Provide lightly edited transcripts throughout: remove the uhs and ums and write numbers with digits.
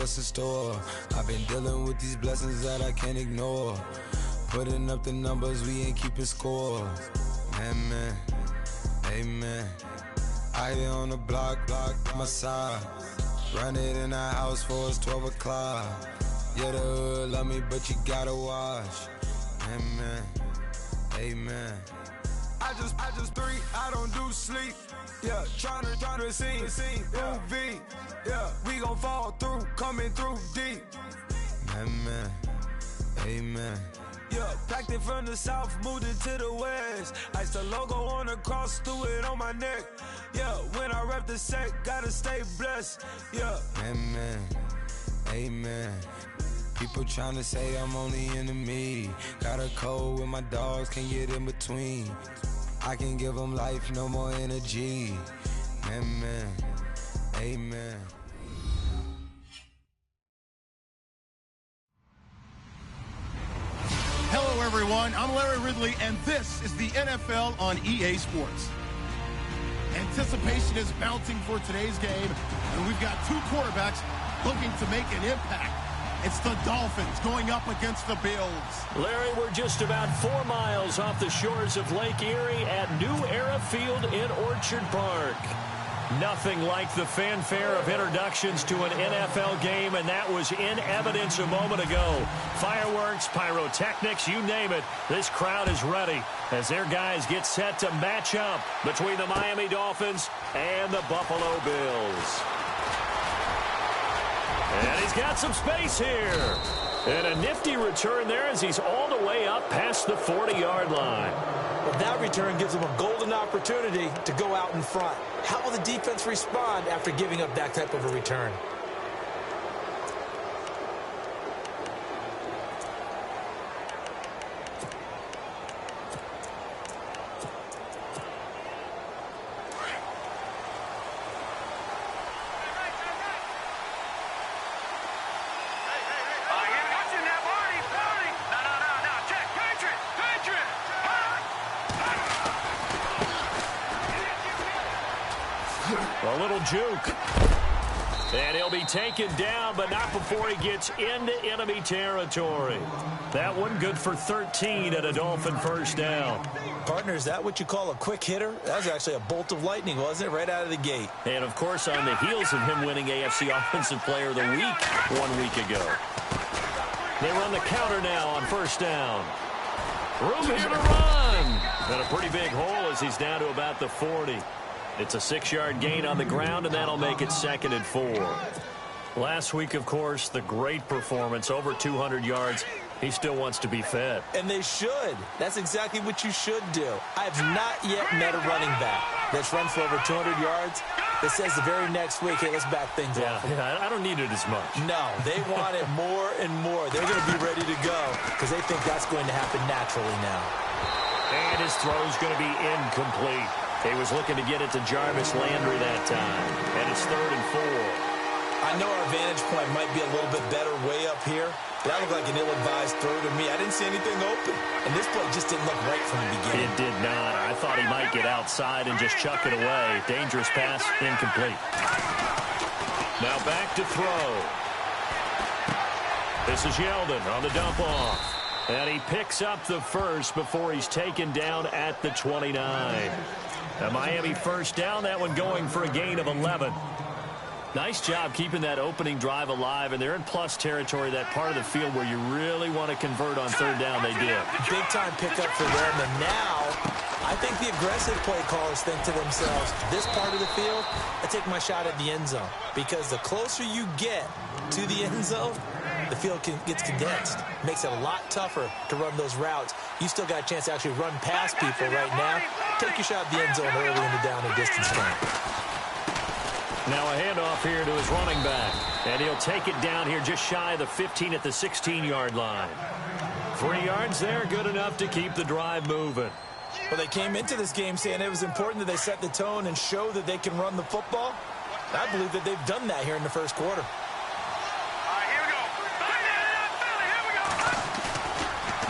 what's in store. I've been dealing with these blessings that I can't ignore. Putting up the numbers, we ain't keeping score. Amen, amen. I here on the block, my side. Run it in the house for us 12 o'clock. Yeah, the hood love me, but you gotta watch. Amen, amen. I just three, I don't do sleep. Yeah, tryna see movie. Yeah, we gon' fall through, coming through deep. Amen, amen. Yeah, packed it from the south, moved it to the west. Iced the logo on the cross, threw it on my neck. Yeah, when I rep the set, gotta stay blessed. Yeah, amen, amen. People tryna say I'm on the enemy. Got a code with my dogs, can't get in between. I can give them life, no more energy. Amen, amen. Hello, everyone. I'm Larry Ridley, and this is the NFL on EA Sports. Anticipation is mounting for today's game, and we've got two quarterbacks looking to make an impact. It's the Dolphins going up against the Bills. Larry, we're just about 4 miles off the shores of Lake Erie at New Era Field in Orchard Park. Nothing like the fanfare of introductions to an NFL game, and that was in evidence a moment ago. Fireworks, pyrotechnics, you name it. This crowd is ready as their guys get set to match up between the Miami Dolphins and the Buffalo Bills. And he's got some space here. And a nifty return there as he's all the way up past the 40-yard line. Well, that return gives him a golden opportunity to go out in front. How will the defense respond after giving up that type of a return? A little juke. And he'll be taken down, but not before he gets into enemy territory. That one good for 13 at a Dolphin first down. Partner, is that what you call a quick hitter? That was actually a bolt of lightning, wasn't it? Right out of the gate. And, of course, on the heels of him winning AFC Offensive Player of the Week 1 week ago. They run the counter now on first down. Room here to run. And a pretty big hole as he's down to about the 40. It's a 6-yard gain on the ground, and that'll make it 2nd and 4. Last week, of course, the great performance, over 200 yards. He still wants to be fed. And they should. That's exactly what you should do. I have not yet met a running back that's run for over 200 yards that says the very next week, hey, let's back things off. Yeah, I don't need it as much. No, they want it more and more. They're going to be ready to go because they think that's going to happen naturally now. And his throw's going to be incomplete. He was looking to get it to Jarvis Landry that time. And it's 3rd and 4. I know our vantage point might be a little bit better way up here. That looked like an ill-advised throw to me. I didn't see anything open. And this play just didn't look right from the beginning. It did not. I thought he might get outside and just chuck it away. Dangerous pass, incomplete. Now back to throw. This is Yeldon on the dump off. And he picks up the first before he's taken down at the 29. A Miami first down, that one going for a gain of 11. Nice job keeping that opening drive alive, and they're in plus territory, that part of the field where you really want to convert on third down. They did. Big-time pickup for them, and now I think the aggressive play callers think to themselves, this part of the field, I take my shot at the end zone, because the closer you get to the end zone, the field gets condensed. Makes it a lot tougher to run those routes. You still got a chance to actually run past people right now. Take your shot at the end zone early in the down and distance game. Now a handoff here to his running back. And he'll take it down here just shy of the 15 at the 16-yard line. 3 yards there, good enough to keep the drive moving. Well, they came into this game saying it was important that they set the tone and show that they can run the football. I believe that they've done that here in the first quarter.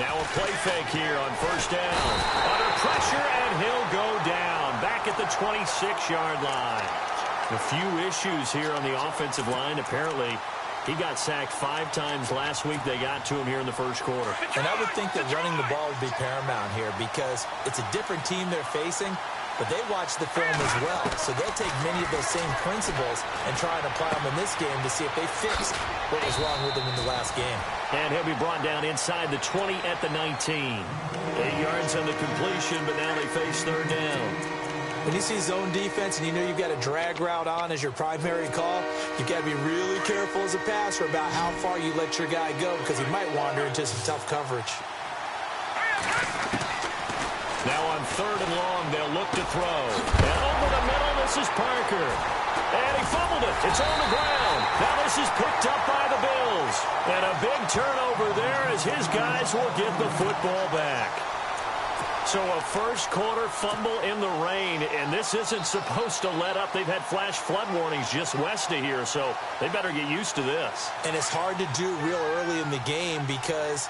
Now a play fake here on first down. Under pressure, and he'll go down. Back at the 26-yard line. A few issues here on the offensive line. Apparently, He got sacked 5 times last week. They got to him here in the first quarter. And I would think that running the ball would be paramount here because it's a different team they're facing, but they watch the film as well. So they'll take many of those same principles and try and apply them in this game to see if they fix what was wrong with them in the last game. And he'll be brought down inside the 20 at the 19. 8 yards on the completion, but now they face third down. When you see zone defense and you know you've got a drag route on as your primary call, you've got to be really careful as a passer about how far you let your guy go because he might wander into some tough coverage. Now on third and long, they'll look to throw. And over the middle, this is Parker. And he fumbled it. It's on the ground. Now this is picked up by the Bills. And a big turnover there as his guys will get the football back. So a first quarter fumble in the rain, and this isn't supposed to let up. They've had flash flood warnings just west of here, so they better get used to this. And it's hard to do real early in the game because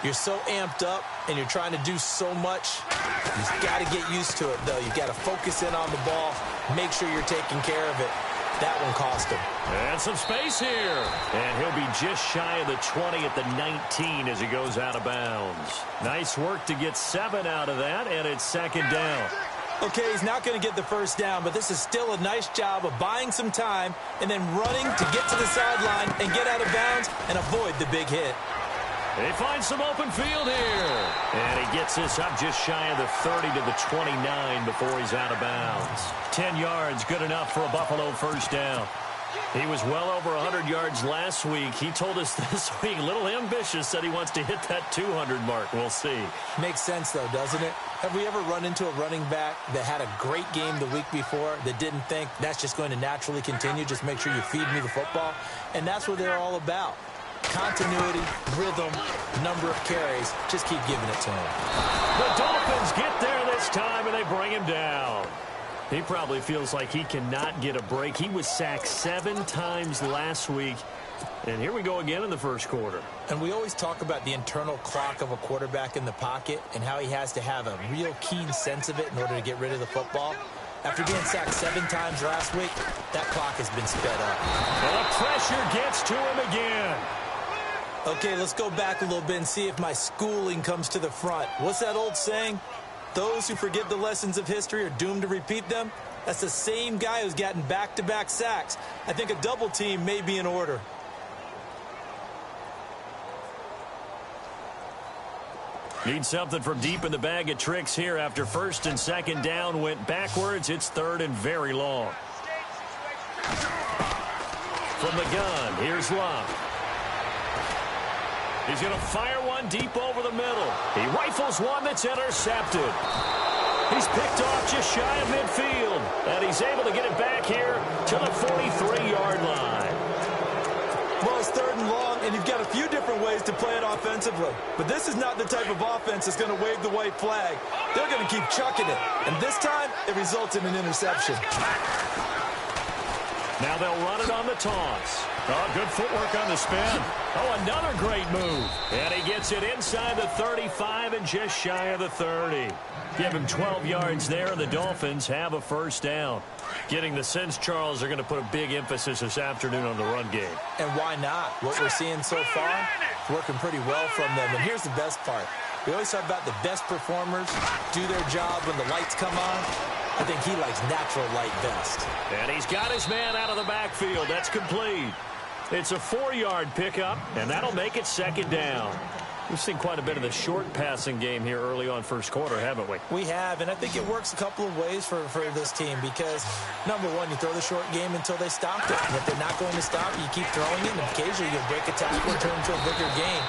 you're so amped up and you're trying to do so much. You've got to get used to it, though. You've got to focus in on the ball, make sure you're taking care of it. That one cost him. And some space here. And he'll be just shy of the 20 at the 19 as he goes out of bounds. Nice work to get 7 out of that, and it's second down. Okay, he's not going to get the first down, but this is still a nice job of buying some time and then running to get to the sideline and get out of bounds and avoid the big hit. They find some open field here. And he gets this up just shy of the 30 to the 29 before he's out of bounds. 10 yards, good enough for a Buffalo first down. He was well over 100 yards last week. He told us this week, a little ambitious, said he wants to hit that 200 mark. We'll see. Makes sense, though, doesn't it? Have we ever run into a running back that had a great game the week before that didn't think that's just going to naturally continue? Just make sure you feed me the football. And that's what they're all about. Continuity, rhythm, number of carries. Just keep giving it to him. The Dolphins get there this time, and they bring him down. He probably feels like he cannot get a break. He was sacked 7 times last week. And here we go again in the first quarter. And we always talk about the internal clock of a quarterback in the pocket and how he has to have a real keen sense of it in order to get rid of the football. After being sacked 7 times last week, that clock has been sped up. And the pressure gets to him again. Okay, let's go back a little bit and see if my schooling comes to the front. What's that old saying? Those who forget the lessons of history are doomed to repeat them. That's the same guy who's gotten back-to-back sacks. I think a double team may be in order. Need something from deep in the bag of tricks here after first and second down went backwards. It's third and very long. From the gun, here's Love. He's going to fire one deep over the middle. He rifles one that's intercepted. He's picked off just shy of midfield. And he's able to get it back here to the 43-yard line. Well, it's third and long, and you've got a few different ways to play it offensively. But this is not the type of offense that's going to wave the white flag. They're going to keep chucking it. And this time, it results in an interception. Now they'll run it on the toss. Oh, good footwork on the spin. Oh, another great move. And he gets it inside the 35 and just shy of the 30. Give him 12 yards there, and the Dolphins have a first down. Getting the sense, Charles, are going to put a big emphasis this afternoon on the run game. And why not? What we're seeing so far, working pretty well from them. And here's the best part. We always talk about the best performers do their job when the lights come on. I think he likes natural light best. And he's got his man out of the backfield. That's complete. It's a 4-yard pickup, and that'll make it second down. We've seen quite a bit of the short passing game here early on first quarter, haven't we? We have, and I think it works a couple of ways for this team because, number one, you throw the short game until they stop it. And if they're not going to stop it, you keep throwing it, and occasionally you'll break a tackle and turn into a bigger gain.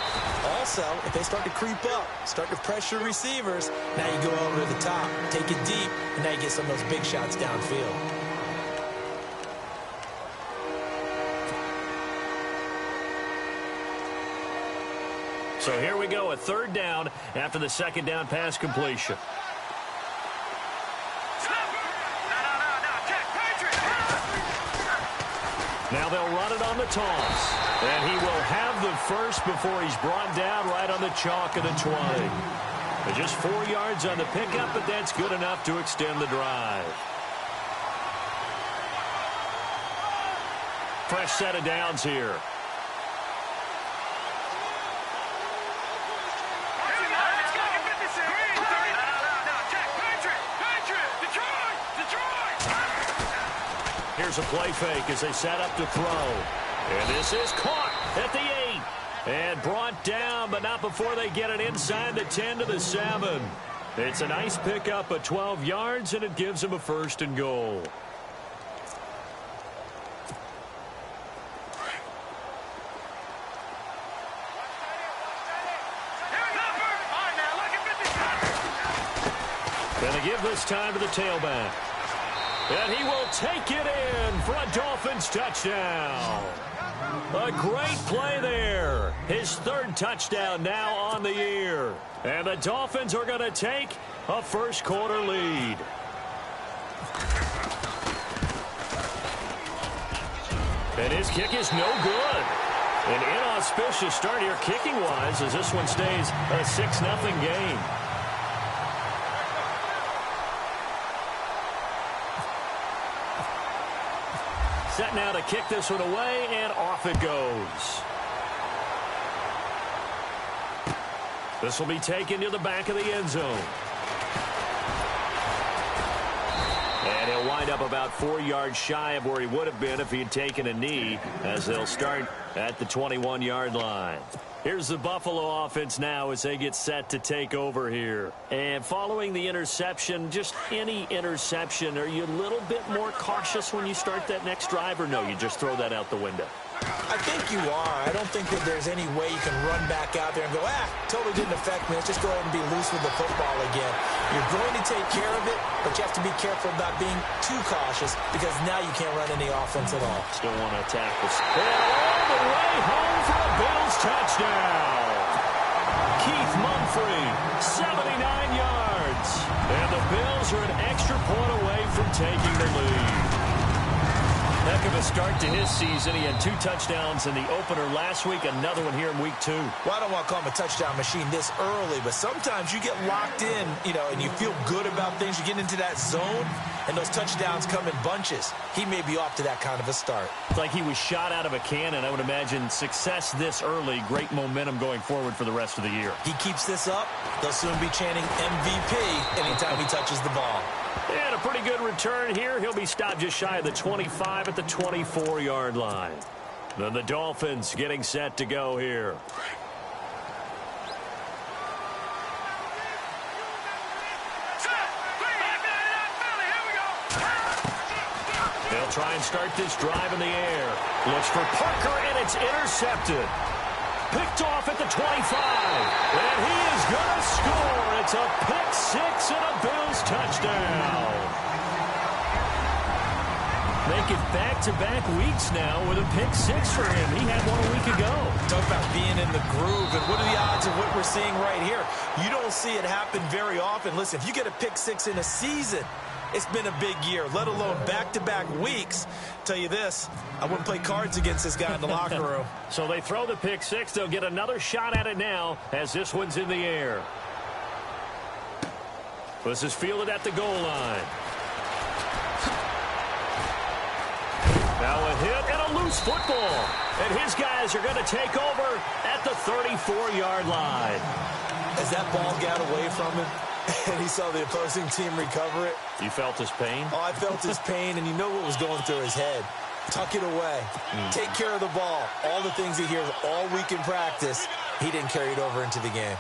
Also, if they start to creep up, start to pressure receivers, now you go over the top, take it deep, and now you get some of those big shots downfield. So here we go, a third down after the second down pass completion. Now they'll run it on the toss. And he will have the first before he's brought down right on the chalk of the 20. Just 4 yards on the pickup, but that's good enough to extend the drive. Fresh set of downs here. Here's a play fake as they set up to throw. And this is caught at the 8. And brought down, but not before they get it inside the 10 to the 7. It's a nice pickup of 12 yards, and it gives them a 1st and goal. Gonna give this time to the tailback. And he will take it in for a Dolphins touchdown. A great play there. His 3rd touchdown now on the year. And the Dolphins are going to take a first-quarter lead. And his kick is no good. An inauspicious start here kicking-wise as this one stays a 6-0 game. Set now to kick this one away, and off it goes. This will be taken to the back of the end zone. And he'll wind up about 4 yards shy of where he would have been if he had taken a knee, as they'll start at the 21-yard line. Here's the Buffalo offense now as they get set to take over here. And following the interception, just any interception, are you a little bit more cautious when you start that next drive, or no, you just throw that out the window? I think you are. I don't think that there's any way you can run back out there and go, totally didn't affect me. Let's just go ahead and be loose with the football again. You're going to take care of it, but you have to be careful about being too cautious because now you can't run any offense at all. Still want to attack this. And all the way home for a Bills touchdown. Keith Mumphrey, 79 yards. And the Bills are an extra point away from taking the lead. Heck of a start to his season. He had 2 touchdowns in the opener last week, another one here in week 2. Well, I don't want to call him a touchdown machine this early, but sometimes you get locked in, and you feel good about things. You get into that zone, and those touchdowns come in bunches. He may be off to that kind of a start. It's like he was shot out of a cannon. I would imagine success this early, great momentum going forward for the rest of the year. He keeps this up, they'll soon be chanting MVP anytime he touches the ball. And a pretty good return here. He'll be stopped just shy of the 25 at the 24-yard line. Then the Dolphins getting set to go here. They'll try and start this drive in the air. Looks for Parker, and it's intercepted. Picked off at the 25. And he is going to score. It's a pick 6 and a Bills touchdown. Make it back-to-back weeks now with a pick 6 for him. He had one a week ago. Talk about being in the groove, and what are the odds of what we're seeing right here? You don't see it happen very often. Listen, if you get a pick 6 in a season, it's been a big year, let alone back-to-back weeks. Tell you this, I wouldn't play cards against this guy in the locker room. So they throw the pick 6. They'll get another shot at it now as this one's in the air. This is fielded at the goal line. Now a hit and a loose football. And his guys are going to take over at the 34-yard line. As that ball got away from him, and he saw the opposing team recover it. You felt his pain? Oh, I felt his pain, and you know what was going through his head. Tuck it away. Take care of the ball. All the things he hears all week in practice, he didn't carry it over into the game.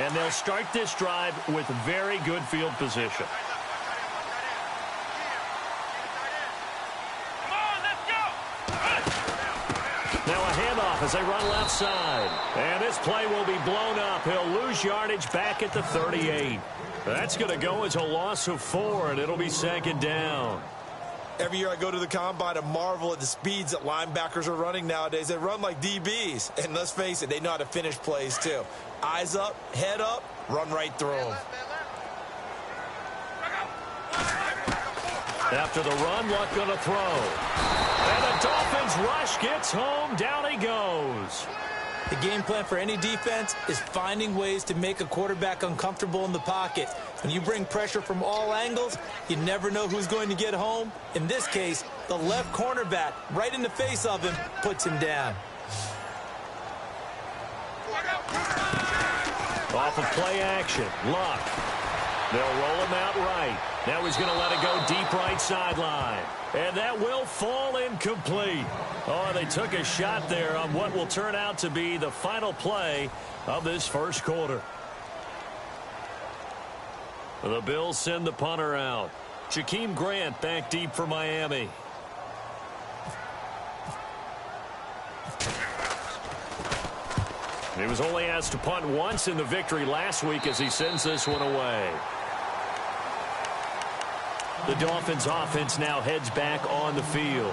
And they'll start this drive with very good field position. Now a handoff as they run left side. And this play will be blown up. He'll lose yardage back at the 38. That's going to go as a loss of 4, and it'll be 2nd down. Every year I go to the combine and marvel at the speeds that linebackers are running nowadays. They run like DBs. And let's face it, they know how to finish plays too. Eyes up, head up, run right through them. After the run, Luck going to throw. And the Dolphins rush gets home. Down he goes. The game plan for any defense is finding ways to make a quarterback uncomfortable in the pocket. When you bring pressure from all angles, you never know who's going to get home. In this case, the left cornerback, right in the face of him, puts him down. Off of play action, Luck. They'll roll him out right. Now he's going to let it go deep right sideline. And that will fall incomplete. Oh, they took a shot there on what will turn out to be the final play of this first quarter. The Bills send the punter out. Jakeem Grant back deep for Miami. He was only asked to punt once in the victory last week as he sends this one away. The Dolphins offense now heads back on the field.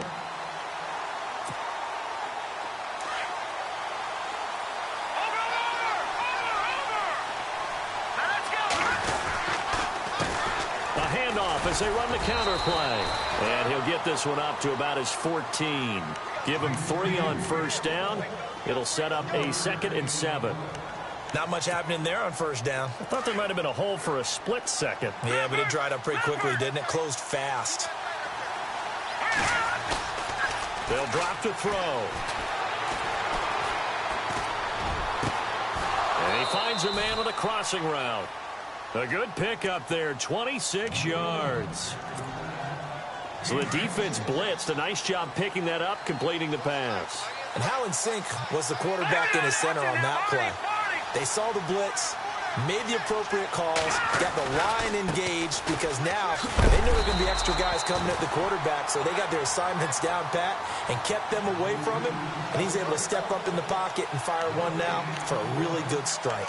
A handoff as they run the counter play. And he'll get this one up to about his 14. Give him 3 on first down. It'll set up a 2nd and 7. Not much happening there on first down. I thought there might have been a hole for a split second. Yeah, but it dried up pretty quickly, didn't it? Closed fast. They'll drop to throw. And he finds a man on a crossing route. A good pickup there, 26 yards. So the defense blitzed. A nice job picking that up, completing the pass. And how in sync was the quarterback and his center on that play? They saw the blitz, made the appropriate calls, got the line engaged because now they knew there were going to be extra guys coming at the quarterback, so they got their assignments down pat and kept them away from him, and he's able to step up in the pocket and fire one now for a really good strike.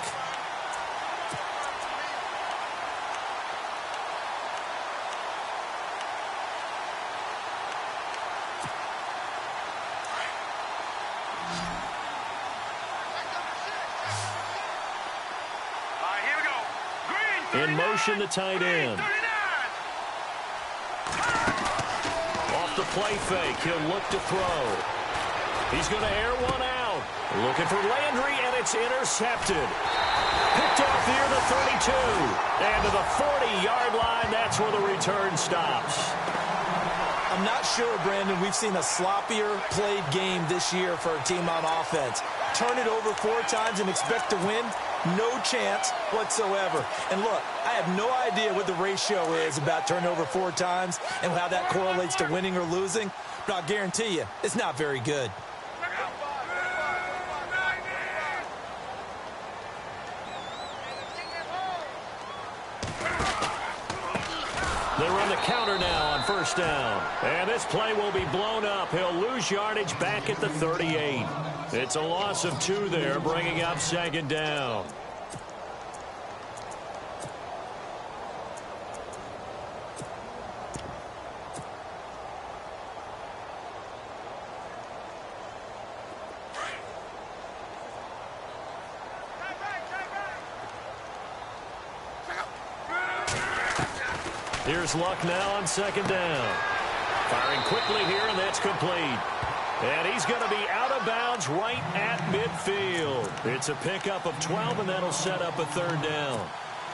In motion, the tight end. Off the play fake, he'll look to throw. He's going to air one out. Looking for Landry, and it's intercepted. Picked off near the 32. And to the 40-yard line, that's where the return stops. I'm not sure, Brandon, we've seen a sloppier played game this year for a team on offense. Turn it over 4 times and expect to win? No chance whatsoever. And look, I have no idea what the ratio is about turnover 4 times and how that correlates to winning or losing, but I'll guarantee you, it's not very good. They run the counter now on first down. And this play will be blown up. He'll lose yardage back at the 38. It's a loss of 2 there, bringing up 2nd down. Here's Luck now on 2nd down. Firing quickly here, and that's complete. And he's going to be out of bounds right at midfield. It's a pickup of 12, and that'll set up a 3rd down.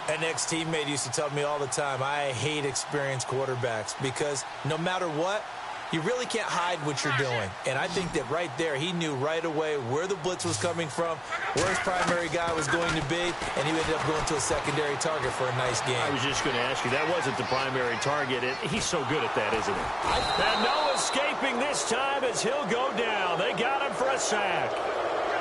An ex-teammate used to tell me all the time, I hate experienced quarterbacks because no matter what, you really can't hide what you're doing. And I think that right there, he knew right away where the blitz was coming from, where his primary guy was going to be, and he ended up going to a secondary target for a nice game. I was just going to ask you, that wasn't the primary target. He's so good at that, isn't he? And no escaping this time as he'll go down. They got him for a sack.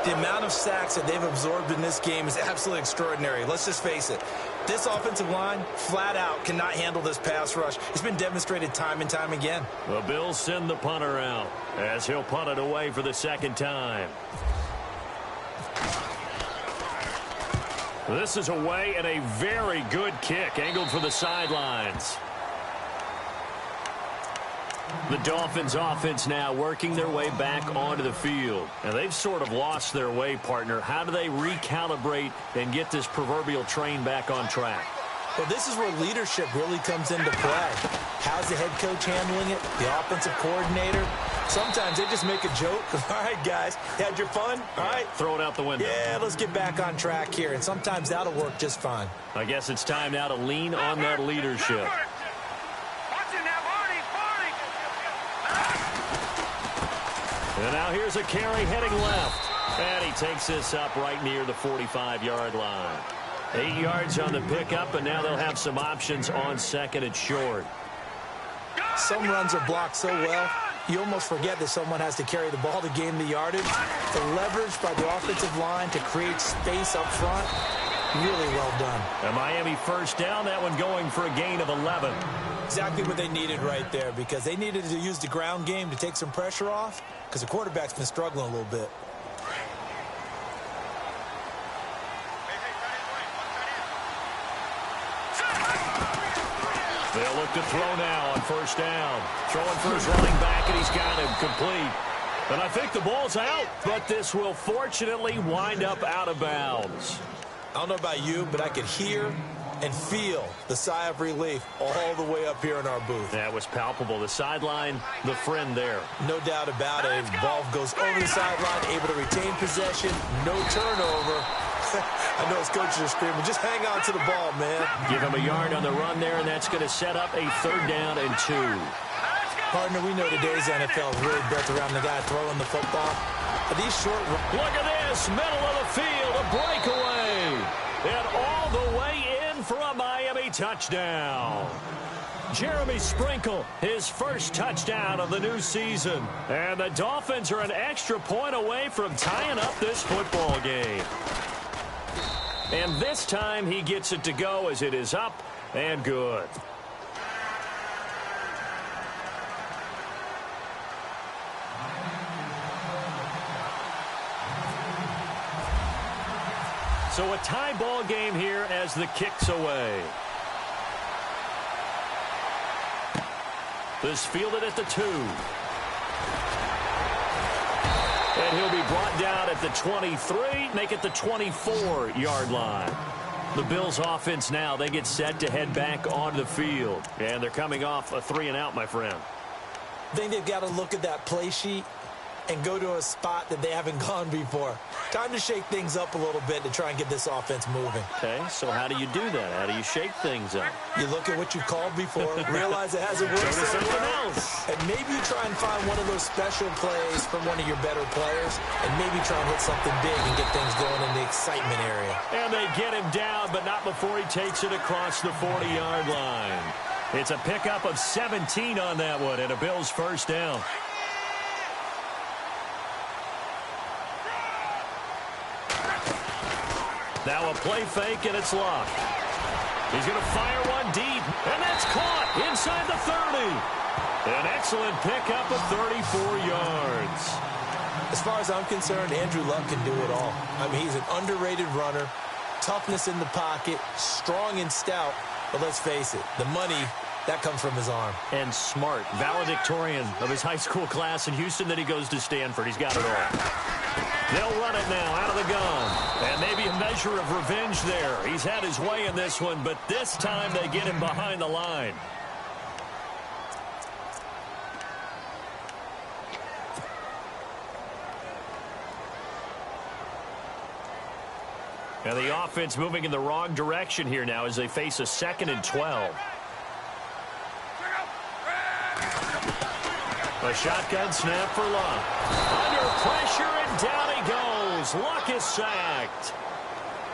The amount of sacks that they've absorbed in this game is absolutely extraordinary. Let's just face it. This offensive line, flat out, cannot handle this pass rush. It's been demonstrated time and time again. The Bills send the punter out as he'll punt it away for the 2nd time. This is away and a very good kick angled for the sidelines. The Dolphins offense now working their way back onto the field. And they've sort of lost their way, partner. How do they recalibrate and get this proverbial train back on track? Well, this is where leadership really comes into play. How's the head coach handling it? The offensive coordinator? Sometimes they just make a joke. All right, guys, had your fun? All right. Throw it out the window. Yeah, let's get back on track here. And sometimes that'll work just fine. I guess it's time now to lean on that leadership. And now here's a carry heading left. And he takes this up right near the 45-yard line. 8 yards on the pickup, and now they'll have some options on second and short. Some runs are blocked so well, you almost forget that someone has to carry the ball to gain the yardage. The leverage by the offensive line to create space up front, really well done. A Miami first down, that one going for a gain of 11. Exactly what they needed right there, because they needed to use the ground game to take some pressure off, because the quarterback's been struggling a little bit. They'll look to throw now on first down. Throwing for his running back, and he's got him complete. And I think the ball's out, but this will fortunately wind up out of bounds. I don't know about you, but I could hear and feel the sigh of relief all the way up here in our booth. That was palpable. The sideline, the friend there. No doubt about it. The ball goes over the sideline, able to retain possession, no turnover. I know his coaches are screaming, just hang on to the ball, man. Give him a yard on the run there, and that's going to set up a 3rd down and 2. Partner, we know today's NFL is really built around the guy throwing the football. But these short runs. Look at this, middle of the field, a breakaway. And all the way in for a Miami touchdown. Jeremy Sprinkle, his first touchdown of the new season. And the Dolphins are an extra point away from tying up this football game. And this time he gets it to go as it is up and good. So a tie ball game here as the kick's away. This fielded at the 2. And he'll be brought down at the 23, make it the 24-yard line. The Bills offense now, they get set to head back onto the field. And they're coming off a 3-and-out, my friend. I think they've got to look at that play sheet and go to a spot that they haven't gone before. Time to shake things up a little bit to try and get this offense moving. Okay, so how do you do that? How do you shake things up? You look at what you've called before, realize it hasn't worked so something well, else. and maybe you try and find one of those special plays from one of your better players, and maybe try and hit something big and get things going in the excitement area. And they get him down, but not before he takes it across the 40-yard line. It's a pickup of 17 on that one, and a Bills first down. Now a play fake, and it's locked. He's going to fire one deep, and that's caught inside the 30. An excellent pickup of 34 yards. As far as I'm concerned, Andrew Luck can do it all. I mean, he's an underrated runner, toughness in the pocket, strong and stout, but let's face it, the money, that comes from his arm. And smart, valedictorian of his high school class in Houston, then he goes to Stanford. He's got it all. They'll run it now out of the gun. And maybe a measure of revenge there. He's had his way in this one, but this time they get him behind the line. And the offense moving in the wrong direction here now as they face a 2nd and 12. A shotgun snap for Luck. Under pressure, and down he goes. Luck is sacked.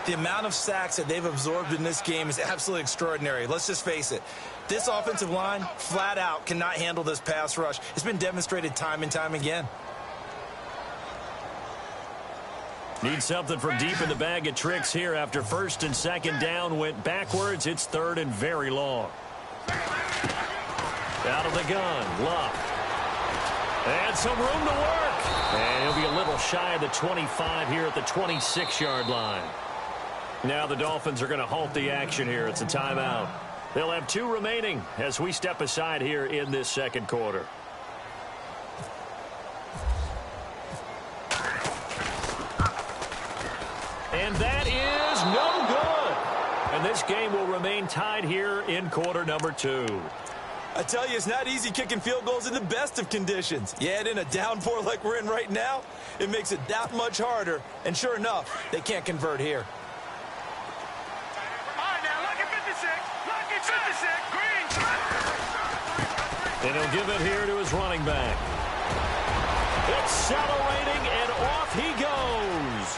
The amount of sacks that they've absorbed in this game is absolutely extraordinary. Let's just face it. This offensive line, flat out, cannot handle this pass rush. It's been demonstrated time and time again. Need something from deep in the bag of tricks here after 1st and 2nd down went backwards. It's 3rd and very long. Out of the gun, Luck. And some room to work. And he'll be a little shy of the 25 here at the 26-yard line. Now the Dolphins are going to halt the action here. It's a timeout. They'll have 2 remaining as we step aside here in this 2nd quarter. And that is no good. And this game will remain tied here in quarter number 2. I tell you, it's not easy kicking field goals in the best of conditions. Yet in a downpour like we're in right now, it makes it that much harder. And sure enough, they can't convert here. All right, now, look at 56. Look at 56. Green. And he'll give it here to his running back. Accelerating, and off he goes.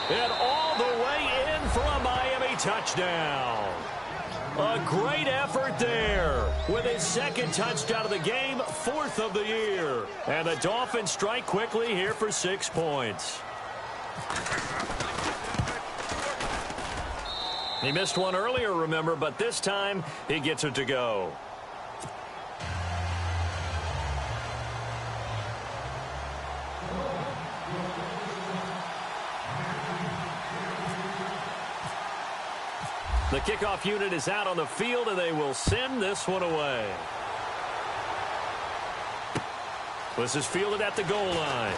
And all the way in for a Miami touchdown. A great effort there with his second touchdown of the game, 4th of the year. And the Dolphins strike quickly here for 6 points. He missed one earlier, remember, but this time he gets it to go. The kickoff unit is out on the field, and they will send this one away. This is fielded at the goal line.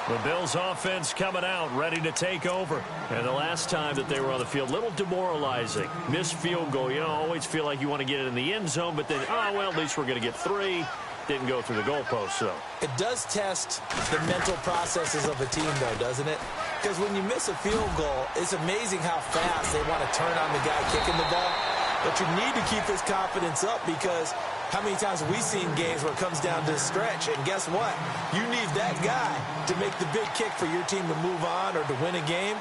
The Bills offense coming out, ready to take over. And the last time that they were on the field, a little demoralizing. Missed field goal. You know, always feel like you want to get it in the end zone, but then, oh, well, at least we're going to get 3. Didn't go through the goalpost, though. It does test the mental processes of a team, though, doesn't it? Because when you miss a field goal, it's amazing how fast they want to turn on the guy kicking the ball. But you need to keep his confidence up, because how many times have we seen games where it comes down to a stretch? And guess what? You need that guy to make the big kick for your team to move on or to win a game.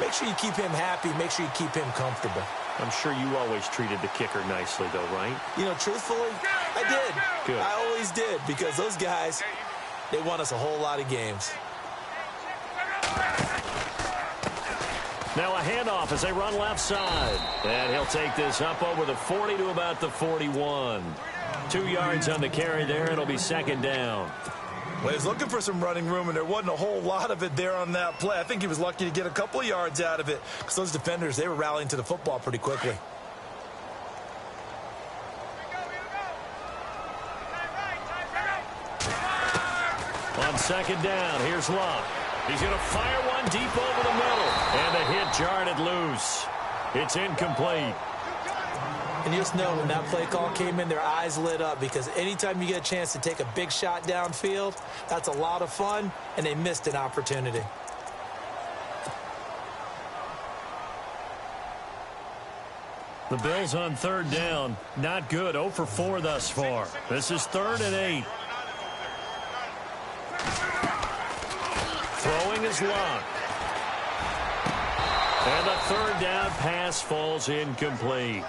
Make sure you keep him happy. Make sure you keep him comfortable. I'm sure you always treated the kicker nicely, though, right? You know, truthfully, I did. Good. I always did, because those guys, they won us a whole lot of games. Now a handoff as they run left side. And he'll take this up over the 40 to about the 41. 2 yards on the carry there. It'll be second down. Well, he was looking for some running room, and there wasn't a whole lot of it there on that play. I think he was lucky to get a couple of yards out of it, because those defenders, they were rallying to the football pretty quickly. On second down, here's Luck. He's going to fire one deep over the middle. And the hit jarred loose. It's incomplete. And you just know when that play call came in, their eyes lit up, because anytime you get a chance to take a big shot downfield, that's a lot of fun, and they missed an opportunity. The Bills on third down. Not good. 0 for 4 thus far. This is 3rd and 8. Throwing is Luck. And the third down pass falls incomplete.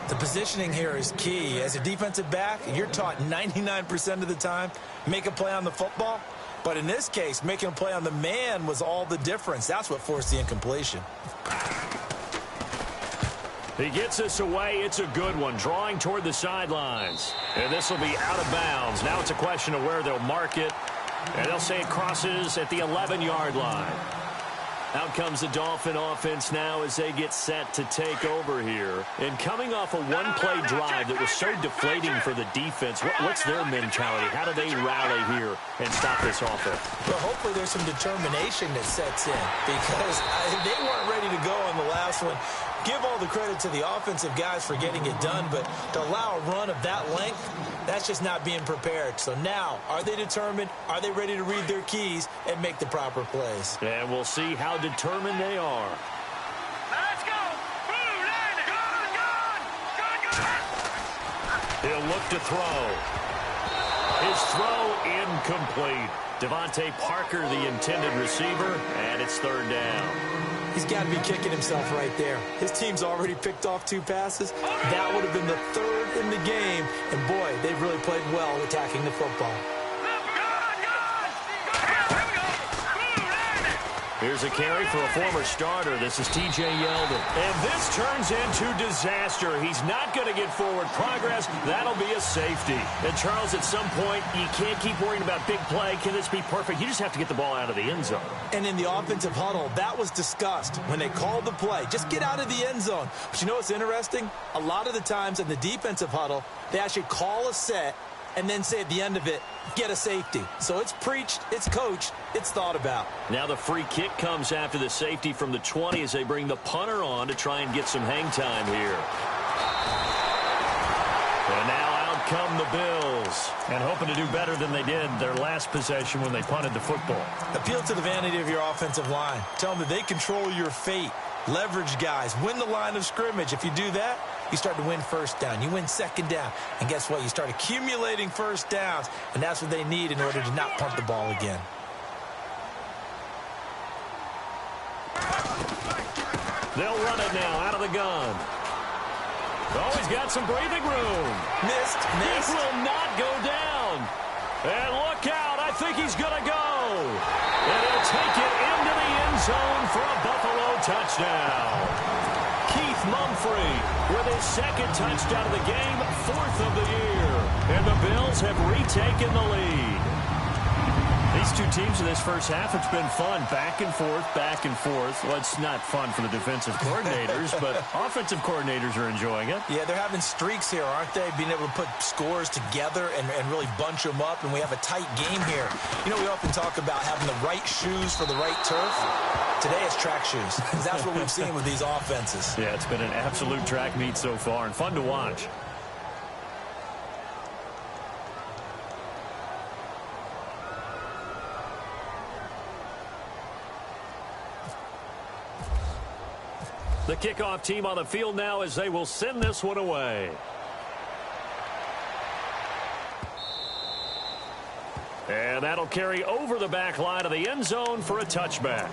The positioning here is key. As a defensive back, you're taught 99% of the time, make a play on the football. But in this case, making a play on the man was all the difference. That's what forced the incompletion. He gets this away. It's a good one. Drawing toward the sidelines. And this will be out of bounds. Now it's a question of where they'll mark it. And they'll say it crosses at the 11-yard line. Out comes the Dolphin offense now as they get set to take over here. And coming off a one-play drive that was so deflating for the defense, what's their mentality? How do they rally here and stop this offense? Well, hopefully there's some determination that sets in, because they weren't ready to go on the last one. Give all the credit to the offensive guys for getting it done, but to allow a run of that length, that's just not being prepared. So now, are they determined? Are they ready to read their keys and make the proper plays? And we'll see how determined they are. Let's go! He'll look to throw. His throw incomplete. Devontae Parker, the intended receiver, and it's third down. He's got to be kicking himself right there. His team's already picked off 2 passes. That would have been the 3rd in the game. And, boy, they've really played well attacking the football. Here's a carry for a former starter. This is T.J. Yeldon. And this turns into disaster. He's not going to get forward progress. That'll be a safety. And, Charles, at some point, you can't keep worrying about big play. Can this be perfect? You just have to get the ball out of the end zone. And in the offensive huddle, that was discussed when they called the play. Just get out of the end zone. But you know what's interesting? A lot of the times in the defensive huddle, they actually call a set and then say at the end of it, get a safety. So it's preached, it's coached, it's thought about. Now the free kick comes after the safety from the 20 as they bring the punter on to try and get some hang time here. And now out come the Bills. And hoping to do better than they did their last possession when they punted the football. Appeal to the vanity of your offensive line. Tell them that they control your fate. Leverage guys. Win the line of scrimmage. If you do that, you start to win first down. You win second down. And guess what? You start accumulating first downs. And that's what they need in order to not punt the ball again. They'll run it now out of the gun. Oh, he's got some breathing room. Missed. This will not go down. And look out. I think he's going to go. And he'll take it into the end zone for a Buffalo touchdown. Keith Mumphrey with his second touchdown of the game, 4th of the year. And the Bills have retaken the lead. These two teams in this first half, it's been fun. Back and forth, back and forth. Well, it's not fun for the defensive coordinators, but offensive coordinators are enjoying it. Yeah, they're having streaks here, aren't they? Being able to put scores together and really bunch them up, and we have a tight game here. You know, we often talk about having the right shoes for the right turf. Today it's track shoes, because that's what we've seen with these offenses. Yeah, it's been an absolute track meet so far, and fun to watch. The kickoff team on the field now as they will send this one away. And that'll carry over the back line of the end zone for a touchback.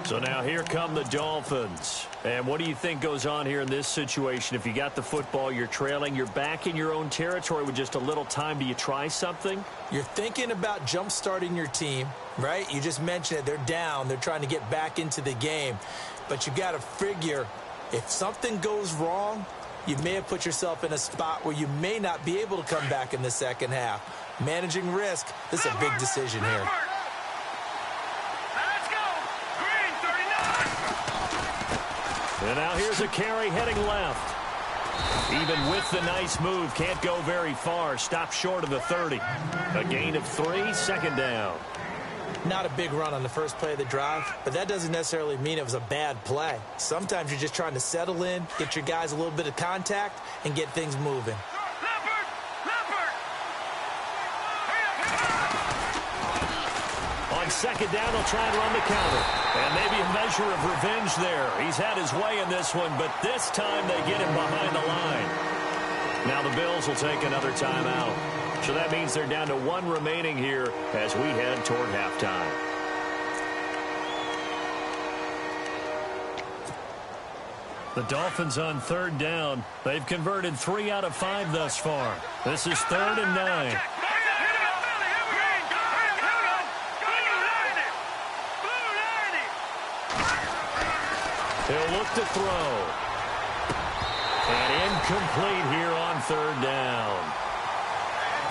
So now here come the Dolphins. And what do you think goes on here in this situation? If you got the football, you're trailing, you're back in your own territory with just a little time. Do you try something? You're thinking about jump-starting your team, right? You just mentioned it. They're down. They're trying to get back into the game. But you got to figure, if something goes wrong, you may have put yourself in a spot where you may not be able to come back in the second half. Managing risk, this is a big decision here. Let's go. Green, 39. And now here's a carry heading left. Even with the nice move, can't go very far. Stop short of the 30. A gain of 3, second down. Not a big run on the first play of the drive, but that doesn't necessarily mean it was a bad play. Sometimes you're just trying to settle in, get your guys a little bit of contact, and get things moving. On second down, they'll try and run the counter. And maybe a measure of revenge there. He's had his way in this one, but this time they get him behind the line. Now the Bills will take another timeout. So that means they're down to 1 remaining here as we head toward halftime. The Dolphins on third down. They've converted 3 out of 5 thus far. This is 3rd and 9. He'll look to throw. And incomplete here on 3rd down.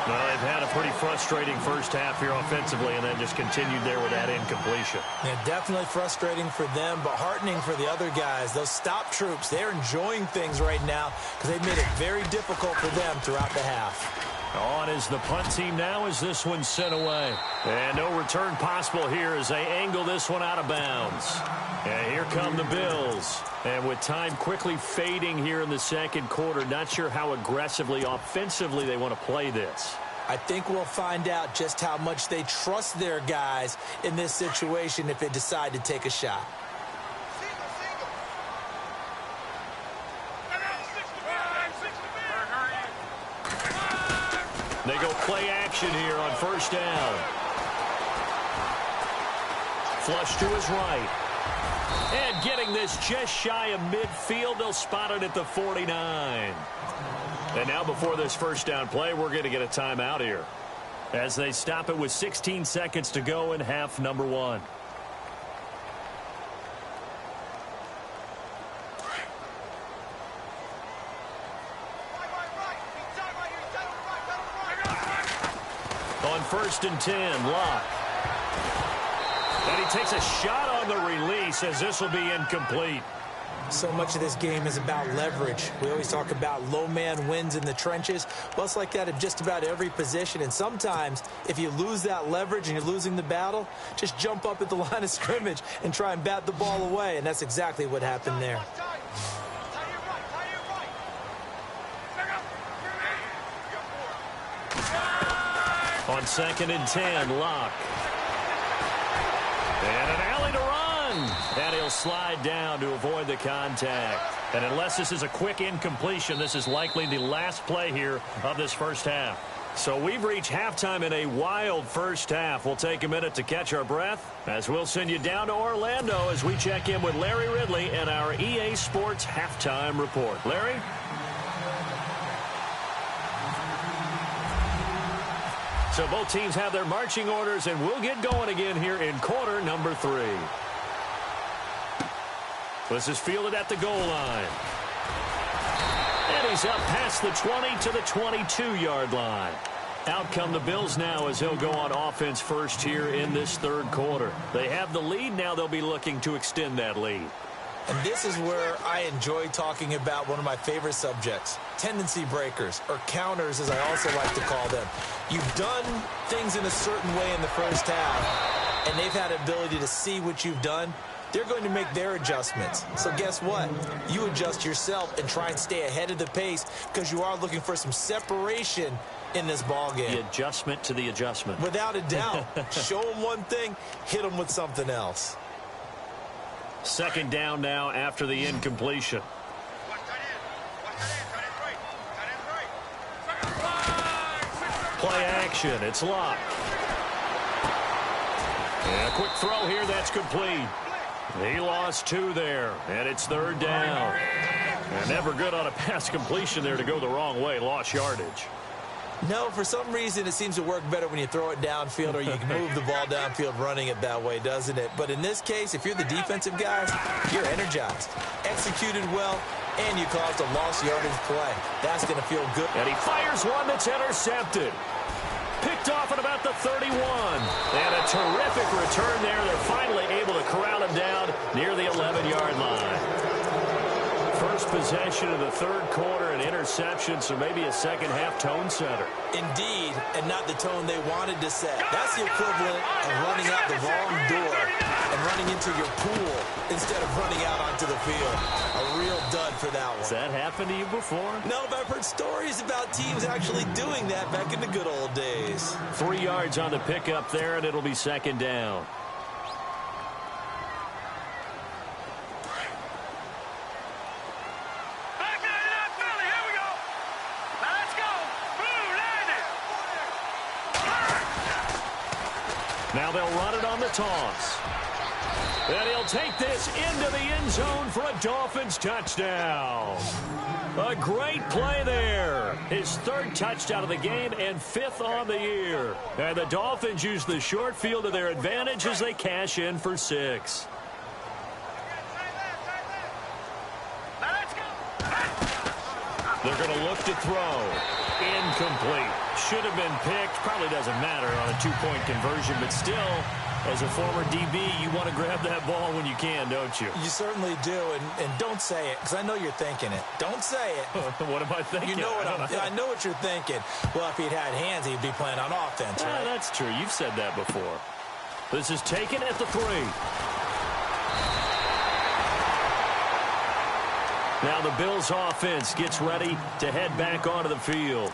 Well, they've had a pretty frustrating first half here offensively and then just continued there with that incompletion. Yeah, definitely frustrating for them, but heartening for the other guys. Those stop troops, they're enjoying things right now because they've made it very difficult for them throughout the half. On is the punt team now as this one's sent away. And no return possible here as they angle this one out of bounds. And here come the Bills. And with time quickly fading here in the second quarter, not sure how aggressively, offensively they want to play this. I think we'll find out just how much they trust their guys in this situation if they decide to take a shot. They go play action here on first down. Flush to his right. And getting this just shy of midfield, they'll spot it at the 49. And now before this first down play, we're going to get a timeout here as they stop it with 16 seconds to go in half number 1. On 1st and 10, Locke. And he takes a shot on the release as this will be incomplete. So much of this game is about leverage. We always talk about low man wins in the trenches. Well, it's like that in just about every position. And sometimes, if you lose that leverage and you're losing the battle, just jump up at the line of scrimmage and try and bat the ball away. And that's exactly what happened there. On 2nd and 10, Locke. And an alley to run. And he'll slide down to avoid the contact. And unless this is a quick incompletion, this is likely the last play here of this first half. So we've reached halftime in a wild first half. We'll take a minute to catch our breath as we'll send you down to Orlando as we check in with Larry Ridley and our EA Sports Halftime Report. Larry? So both teams have their marching orders, and we'll get going again here in quarter number 3. This is fielded at the goal line. And he's up past the 20 to the 22-yard line. Out come the Bills now as he'll go on offense first here in this third quarter. They have the lead. Now they'll be looking to extend that lead. And this is where I enjoy talking about one of my favorite subjects, tendency breakers, or counters as I also like to call them. You've done things in a certain way in the first half, and they've had the ability to see what you've done. They're going to make their adjustments. So guess what? You adjust yourself and try and stay ahead of the pace because you are looking for some separation in this ball game. The adjustment to the adjustment. Without a doubt. Show them one thing, hit them with something else. Second down now after the incompletion. Play action. It's locked. And a quick throw here. That's complete. He lost 2 there, and it's third down. And never good on a pass completion there to go the wrong way. Lost yardage. No, for some reason it seems to work better when you throw it downfield or you can move the ball downfield running it that way, doesn't it? But in this case, if you're the defensive guys, you're energized, executed well, and you caused a lost yardage play. That's going to feel good. And he fires one that's intercepted. Picked off at about the 31. And a terrific return there. They're finally able to corral him down near the 11-yard line. First possession of the third quarter, an interception, so maybe a second-half tone setter. Indeed, and not the tone they wanted to set. That's the equivalent of running out the wrong door and running into your pool instead of running out onto the field. A real dud for that one. Has that happened to you before? No, but I've heard stories about teams actually doing that back in the good old days. 3 yards on the pickup there, and it'll be second down. Now they'll run it on the toss. And he'll take this into the end zone for a Dolphins touchdown. A great play there. His 3rd touchdown of the game and 5th on the year. And the Dolphins use the short field to their advantage as they cash in for 6. They're going to look to throw. Incomplete. Should have been picked. Probably doesn't matter on a 2-point conversion, but still, as a former DB, you want to grab that ball when you can, don't you? You certainly do, and don't say it, because I know you're thinking it. Don't say it. What am I thinking? You know what I know what you're thinking. Well, if he'd had hands, he'd be playing on offense, right? That's true. You've said that before. This is taken at the 3. Now the Bills offense gets ready to head back onto the field.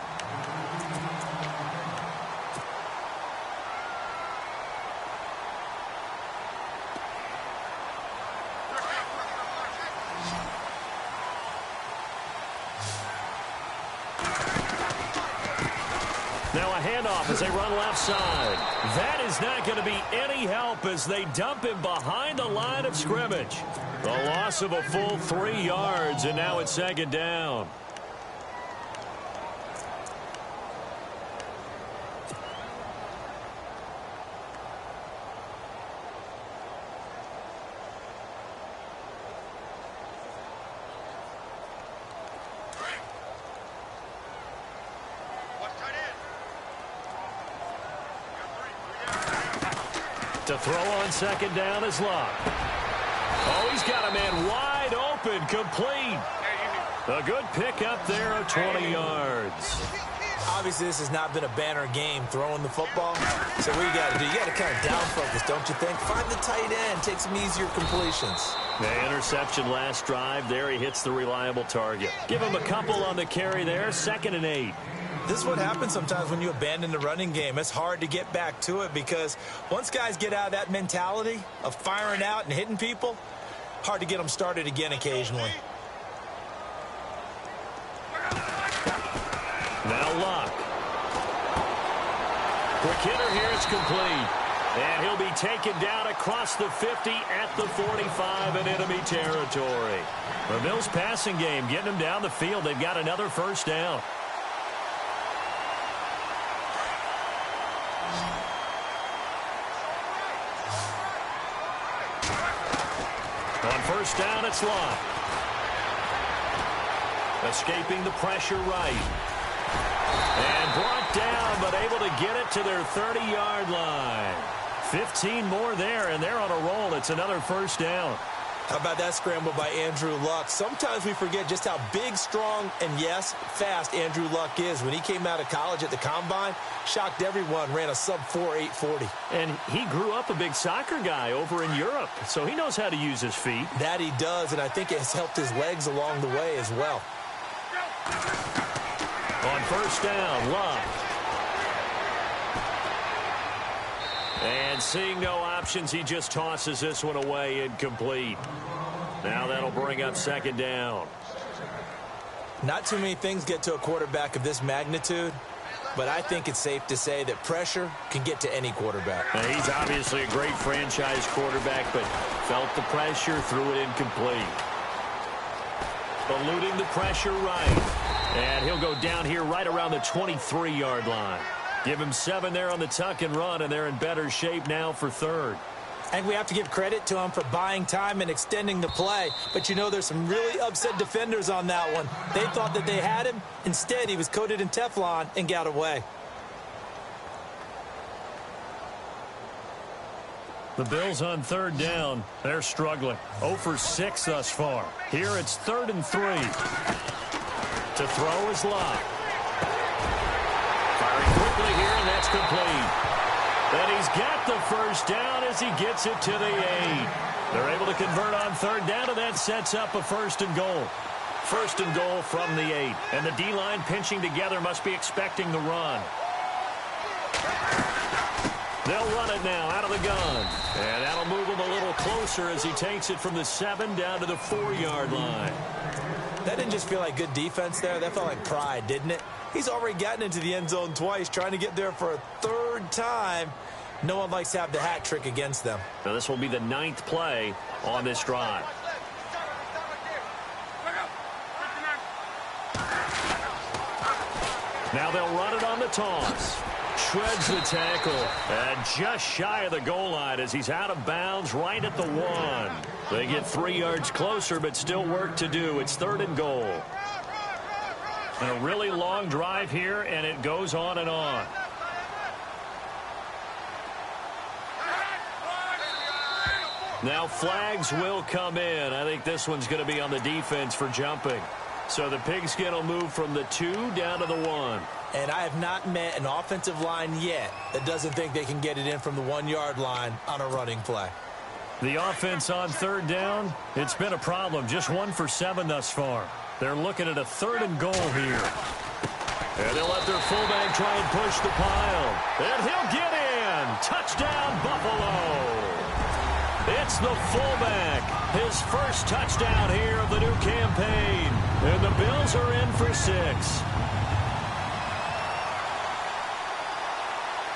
Now a handoff as they run left side. That is not going to be any help as they dump him behind the line of scrimmage. A loss of a full 3 yards, and now it's second down. To throw on second down is Locke. Oh, he's got a man wide open, complete. A good pick up there of 20 yards. Obviously, this has not been a banner game throwing the football. So what you got to do, you got to kind of down focus, don't you think? Find the tight end, take some easier completions. The interception last drive there. He hits the reliable target. Give him a couple on the carry there. 2nd and 8. This is what happens sometimes when you abandon the running game. It's hard to get back to it because once guys get out of that mentality of firing out and hitting people, hard to get them started again occasionally. Now Locke. Quick hitter here. It's complete. And he'll be taken down across the 50 at the 45 in enemy territory. The Bills passing game getting them down the field. They've got another first down. On first down, it's Locke. Escaping the pressure right. And brought down, but able to get it to their 30-yard line. 15 more there, and they're on a roll. It's another first down. How about that scramble by Andrew Luck? Sometimes we forget just how big, strong, and, yes, fast Andrew Luck is. When he came out of college at the Combine, shocked everyone, ran a sub-4 840. And he grew up a big soccer guy over in Europe, so he knows how to use his feet. That he does, and I think it has helped his legs along the way as well. On first down, Luck. And seeing no options, he just tosses this one away, incomplete. Now that'll bring up second down. Not too many things get to a quarterback of this magnitude, but I think it's safe to say that pressure can get to any quarterback. Now, he's obviously a great franchise quarterback, but felt the pressure, threw it incomplete. Eluding the pressure right. And he'll go down here right around the 23-yard line. Give him 7 there on the tuck and run, and they're in better shape now for third. And we have to give credit to him for buying time and extending the play. But, you know, there's some really upset defenders on that one. They thought that they had him. Instead, he was coated in Teflon and got away. The Bills on third down. They're struggling. 0 for 6 thus far. Here it's 3rd and 3. To throw is Locke. Firing quickly here, and that's complete. And he's got the first down as he gets it to the 8. They're able to convert on third down, and that sets up a 1st and goal. 1st and goal from the 8. And the D-line pinching together must be expecting the run. They'll run it now out of the gun. And that'll move him a little closer as he takes it from the 7 down to the 4-yard line. That didn't just feel like good defense there. That felt like pride, didn't it? He's already gotten into the end zone twice, trying to get there for a 3rd time. No one likes to have the hat trick against them. Now this will be the 9th play on this drive. Now they'll run it on the toss. Shreds the tackle. And just shy of the goal line as he's out of bounds right at the 1. They get 3 yards closer, but still work to do. It's 3rd and goal. And a really long drive here, and it goes on and on. Now flags will come in. I think this one's going to be on the defense for jumping. So the Pigskin will move from the 2 down to the 1. And I have not met an offensive line yet that doesn't think they can get it in from the 1-yard line on a running play. The offense on third down, it's been a problem. Just 1 for 7 thus far. They're looking at a 3rd and goal here. And they'll let their fullback try and push the pile. And he'll get in. Touchdown, Buffalo. It's the fullback. His first touchdown here of the new campaign. And the Bills are in for 6.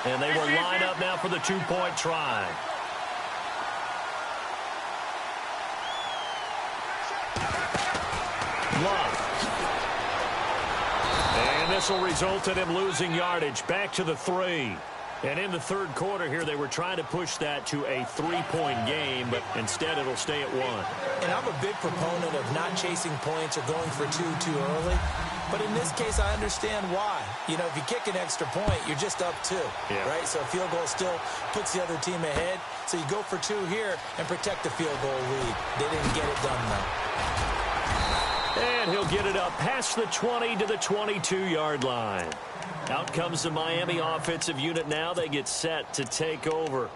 And they will line up now for the 2-point try. Love. And this will result in him losing yardage back to the 3. And in the 3rd quarter here, they were trying to push that to a 3-point game, but instead it'll stay at 1. And I'm a big proponent of not chasing points or going for 2 too early. But in this case, I understand why. You know, if you kick an extra point, you're just up 2, right? So a field goal still puts the other team ahead. So you go for 2 here and protect the field goal lead. They didn't get it done, though. And he'll get it up past the 20 to the 22-yard line. Out comes the Miami offensive unit now. They get set to take over.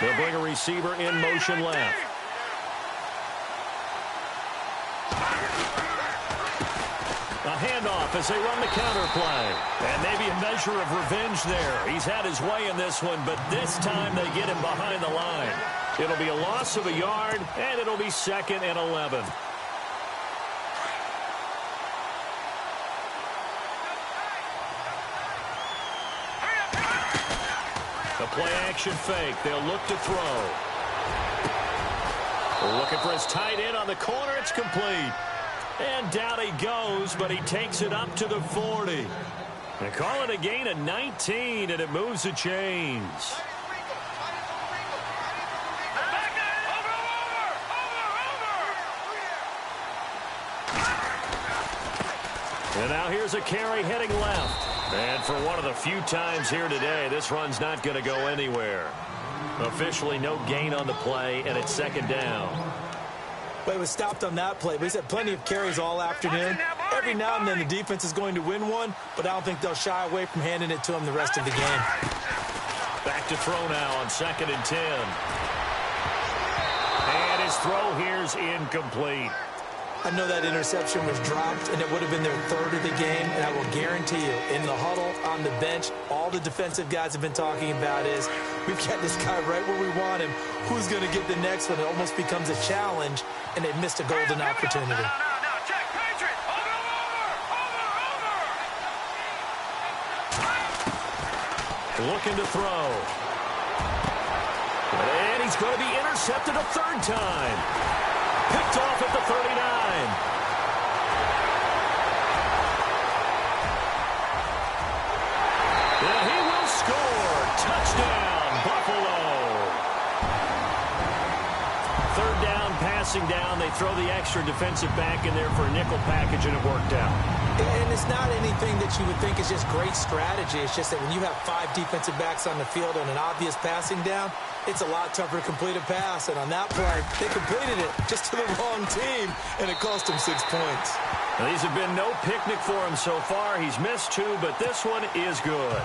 They'll bring a receiver in motion left. A handoff as they run the counter play. And maybe a measure of revenge there. He's had his way in this one, but this time they get him behind the line. It'll be a loss of a yard, and it'll be 2nd and 11. The play-action fake. They'll look to throw. Looking for his tight end on the corner. It's complete. And down he goes, but he takes it up to the 40. They call it a gain of 19, and it moves the chains. And now here's a carry heading left. And for one of the few times here today, this run's not going to go anywhere. Officially no gain on the play, and it's 2nd down. Well, he was stopped on that play, but he's had plenty of carries all afternoon. Every now and then the defense is going to win one, but I don't think they'll shy away from handing it to him the rest of the game. Back to throw now on 2nd and 10. And his throw here's incomplete. I know that interception was dropped, and it would have been their 3rd of the game, and I will guarantee you, in the huddle, on the bench, all the defensive guys have been talking about is, we've got this guy right where we want him. Who's going to get the next one? It almost becomes a challenge, and they've missed a golden opportunity. Looking to throw. And he's going to be intercepted a 3rd time. Picked off at the 39. And he will score. Touchdown, Buffalo. 3rd down, passing down. They throw the extra defensive back in there for a nickel package, and it worked out. And it's not anything that you would think is just great strategy. It's just that when you have 5 defensive backs on the field on an obvious passing down, it's a lot tougher to complete a pass. And on that play, they completed it just to the wrong team, and it cost them 6 points. Well, these have been no picnic for him so far. He's missed 2, but this one is good.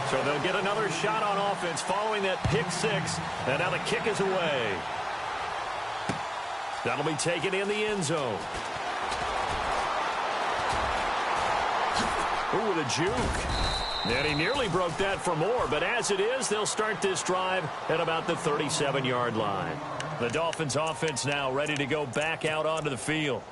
So they'll get another shot on offense following that pick 6. And now the kick is away. That'll be taken in the end zone. Ooh, with a juke. And he nearly broke that for more, but as it is, they'll start this drive at about the 37-yard line. The Dolphins offense now ready to go back out onto the field.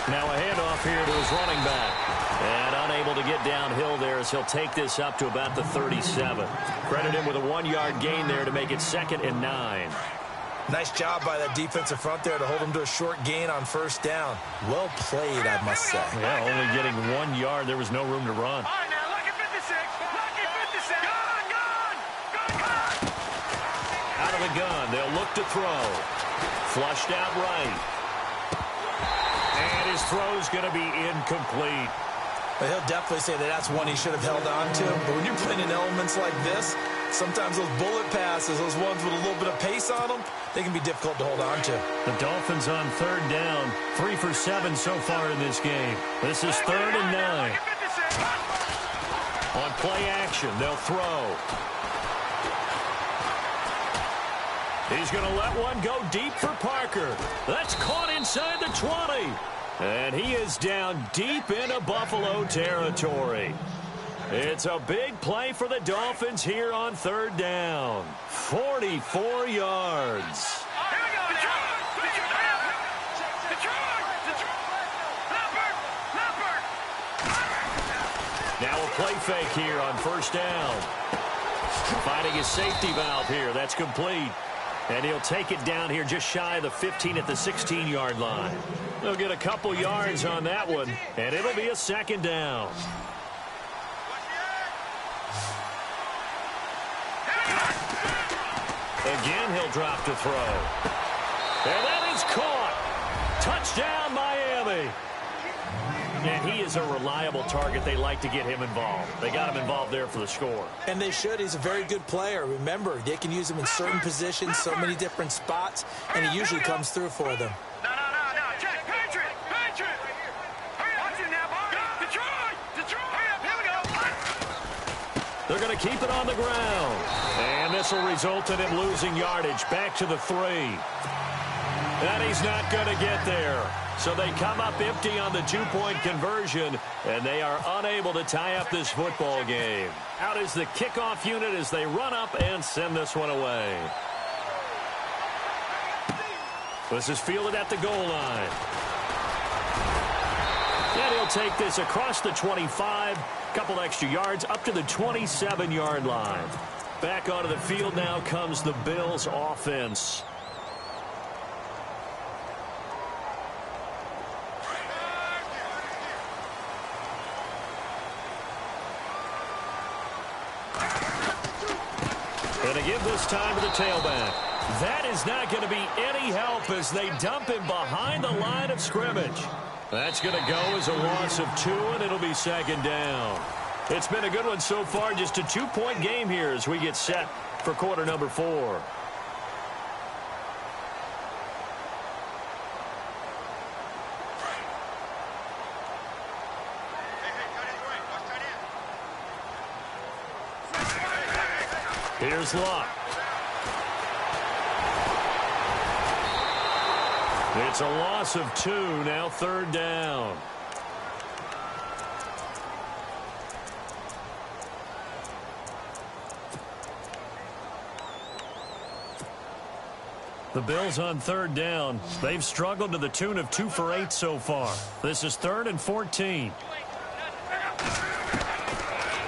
Now a handoff here to his running back. And unable to get downhill there as he'll take this up to about the 37. Credit him with a 1-yard gain there to make it 2nd and 9. Nice job by that defensive front there to hold him to a short gain on 1st down. Well played, I must say. Yeah, only getting 1 yard. There was no room to run. All right, now, look at 56. Look at 56. Gone. Out of the gun. They'll look to throw. Flushed out right. And his throw's going to be incomplete. But he'll definitely say that that's one he should have held on to. But when you're playing in elements like this, sometimes those bullet passes, those ones with a little bit of pace on them, they can be difficult to hold on to. The Dolphins on 3rd down. 3 for 7 so far in this game. This is 3rd and 9. On play action, they'll throw. He's going to let one go deep for Parker. That's caught inside the 20. And he is down deep into Buffalo territory. It's a big play for the Dolphins here on 3rd down. 44 yards. Now a play fake here on 1st down. Finding his safety valve here. That's complete. And he'll take it down here just shy of the 15 at the 16-yard line. They'll get a couple yards on that one, and it'll be a 2nd down. Again, he'll drop to throw. And that is caught. Touchdown, Miami. And he is a reliable target. They like to get him involved. They got him involved there for the score. And they should. He's a very good player. Remember, they can use him in certain positions, so many different spots, and he usually comes through for them. No. Check. Patriot. Hurry up. Watch it now, boy. Detroit. Hurry up. Here we go. They're going to keep it on the ground. And this will result in him losing yardage. Back to the 3. And he's not going to get there. So they come up empty on the 2-point conversion, and they are unable to tie up this football game. Out is the kickoff unit as they run up and send this one away. This is fielded at the goal line. And he'll take this across the 25, couple extra yards, up to the 27-yard line. Back onto the field now comes the Bills offense. And to give this time to the tailback. That is not going to be any help as they dump him behind the line of scrimmage. That's going to go as a loss of 2, and it'll be second down. It's been a good one so far. Just a 2-point game here as we get set for quarter number 4. Here's Luck. It's a loss of 2, now third down. The Bills on third down. They've struggled to the tune of 2 for 8 so far. This is 3rd and 14.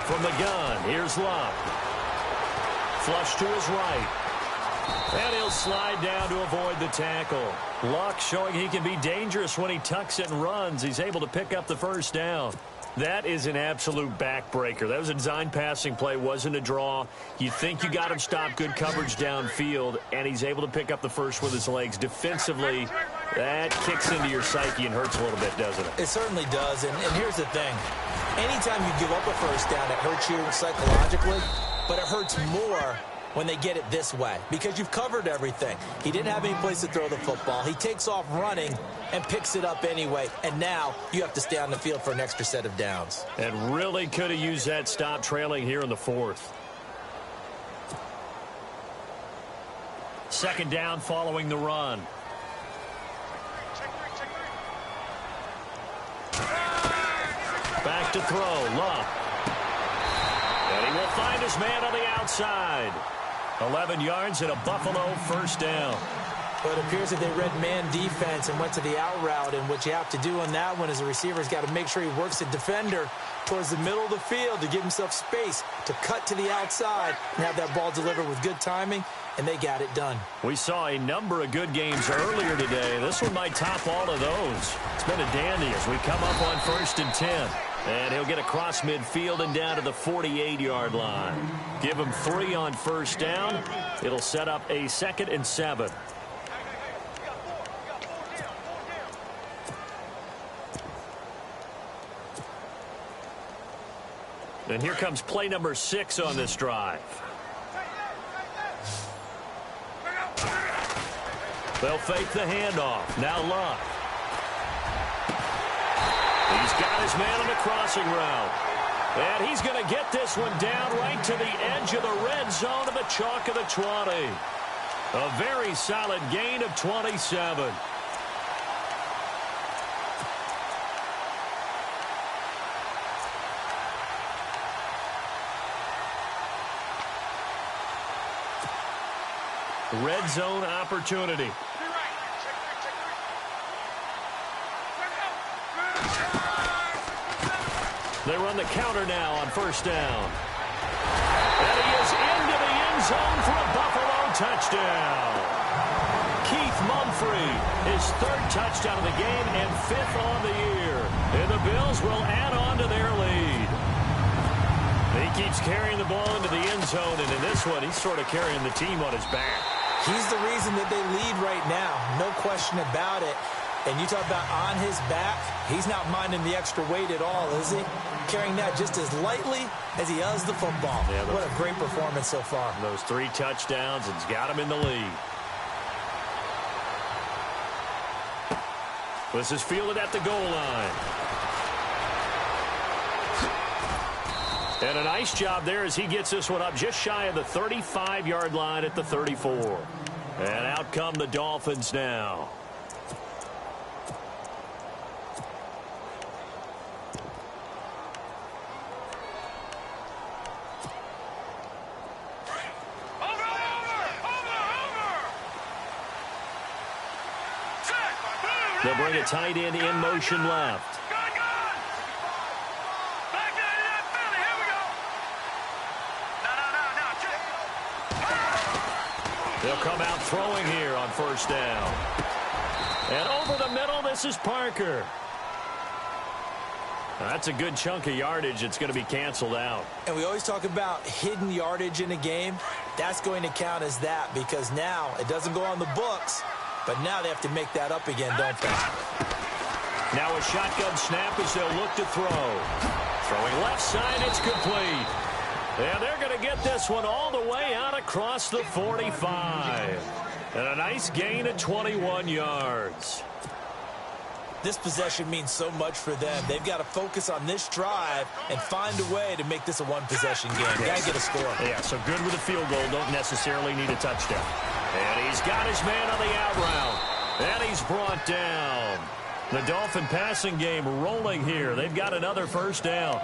From the gun, here's Luck. Flush to his right. And he'll slide down to avoid the tackle. Luck showing he can be dangerous when he tucks it and runs. He's able to pick up the first down. That is an absolute backbreaker. That was a design passing play, wasn't a draw. You think you got him stopped, good coverage downfield, and he's able to pick up the first with his legs. Defensively, that kicks into your psyche and hurts a little bit, doesn't it? It certainly does, and here's the thing. Anytime you give up a first down, it hurts you psychologically, but it hurts more when they get it this way because you've covered everything. He didn't have any place to throw the football. He takes off running and picks it up anyway, and now you have to stay on the field for an extra set of downs. And really could have used that stop trailing here in the 4th. Second down following the run. Back to throw, Luck. And he will find his man on the outside. 11 yards and a Buffalo first down. But it appears that they read man defense and went to the out route, and what you have to do on that one is the receiver's got to make sure he works the defender towards the middle of the field to give himself space to cut to the outside and have that ball delivered with good timing, and they got it done. We saw a number of good games earlier today. This one might top all of those. It's been a dandy as we come up on 1st and 10. And he'll get across midfield and down to the 48-yard line. Give him 3 on first down. It'll set up a 2nd and 7. And here comes play number 6 on this drive. They'll fake the handoff. Now Luck. He's got his man on the crossing route. And he's going to get this one down right to the edge of the red zone of the chalk of the 20. A very solid gain of 27. Red zone opportunity. They run the counter now on first down. And he is into the end zone for a Buffalo touchdown. Keith Mumphrey, his 3rd touchdown of the game and 5th on the year. And the Bills will add on to their lead. He keeps carrying the ball into the end zone, and in this one, he's sort of carrying the team on his back. He's the reason that they lead right now, no question about it. And you talk about on his back, he's not minding the extra weight at all, is he? Carrying that just as lightly as he does the football. Yeah, what a great performance so far. Those 3 touchdowns, it's got him in the lead. This is fielded at the goal line. And a nice job there as he gets this one up just shy of the 35-yard line at the 34. And out come the Dolphins now. They'll bring a tight end in motion left. They'll come out throwing here on first down. And over the middle, this is Parker. That's a good chunk of yardage. It's going to be canceled out. And we always talk about hidden yardage in a game. That's going to count as that because now it doesn't go on the books, but now they have to make that up again, don't they? Now a shotgun snap as they'll look to throw. Throwing left side, it's complete. And they're going to get this one all the way out across the 45. And a nice gain of 21 yards. This possession means so much for them. They've got to focus on this drive and find a way to make this a one-possession game. Got to get a score. Yeah, so good with a field goal. Don't necessarily need a touchdown. And he's got his man on the out route. And he's brought down. The Dolphin passing game rolling here. They've got another first down.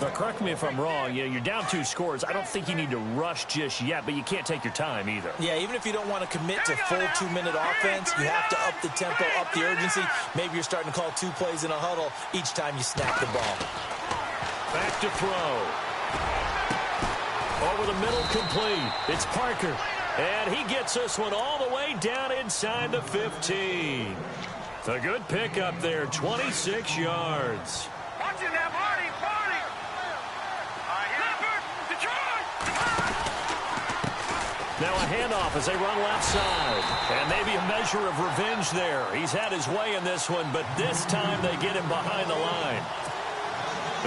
Now, correct me if I'm wrong. You're down 2 scores. I don't think you need to rush just yet, but you can't take your time either. Yeah, even if you don't want to commit to full 2-minute offense, you have to up the tempo, up the urgency. Maybe you're starting to call 2 plays in a huddle each time you snap the ball. Back to throw. Over the middle, complete. It's Parker. And he gets this one all the way down inside the 15. A good pickup there, 26 yards. Watch it now, Marty. Now a handoff as they run left side. And maybe a measure of revenge there. He's had his way in this one, but this time they get him behind the line.